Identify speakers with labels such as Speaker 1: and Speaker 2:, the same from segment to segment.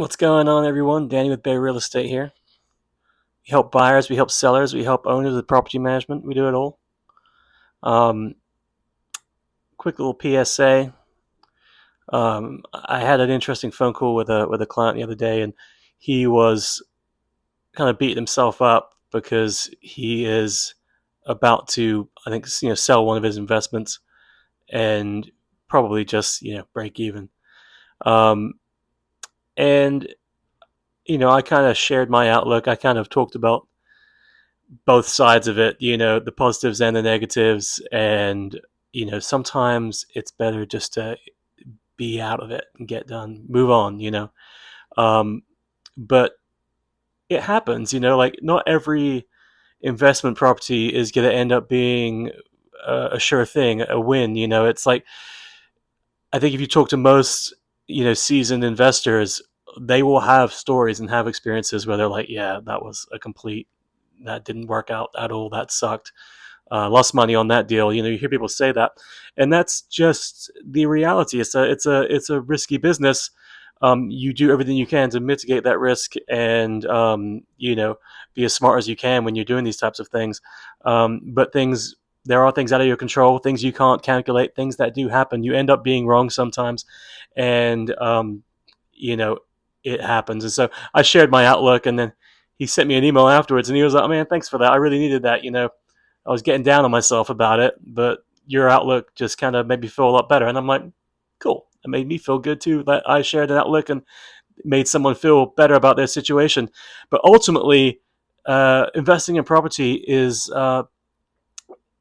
Speaker 1: What's going on, everyone? Danny with Bay Real Estate here. We help buyers, we help sellers, we help owners with property management. We do it all. Um, Quick little PSA. I had an interesting phone call with a client the other day, and he was kind of beating himself up because he is about to, I think, sell one of his investments and probably just break even. Um, and I kind of shared my outlook. I kind of talked about both sides of it, the positives and the negatives. And, sometimes it's better just to be out of it and get done, move on. Um, but it happens, like not every investment property is going to end up being a sure thing, a win. It's like, I think if you talk to most, seasoned investors, they will have stories and have experiences where they're like, yeah, that didn't work out at all. That sucked. Lost money on that deal. You hear people say that, and that's just the reality. It's a risky business. You do everything you can to mitigate that risk, and be as smart as you can when you're doing these types of things. But there are things out of your control, things you can't calculate, things that do happen. You end up being wrong sometimes, and you know it happens. And so I shared my outlook, and then he sent me an email afterwards, and he was like, "Oh man, thanks for that. I really needed that." I was getting down on myself about it, but your outlook just kind of made me feel a lot better. And I'm like, cool. It made me feel good too that I shared an outlook and made someone feel better about their situation. But ultimately, investing in property is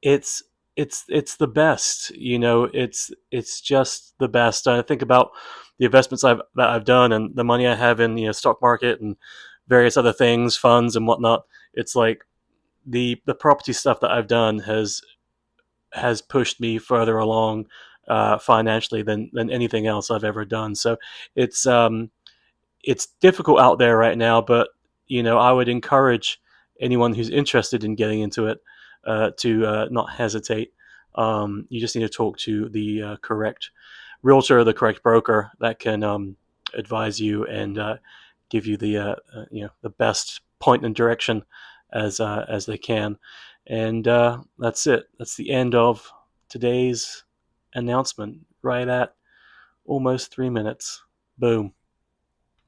Speaker 1: it's it's the best. It's just the best. I think about the investments that I've done and the money I have in the stock market and various other things, funds and whatnot. It's like the property stuff that I've done has pushed me further along financially than anything else I've ever done. So it's it's difficult out there right now, but I would encourage anyone who's interested in getting into it to not hesitate. You just need to talk to the correct realtor, the correct broker that can advise you and give you the best point and direction as they can. And that's it. That's the end of today's announcement. Right at almost 3 minutes. Boom.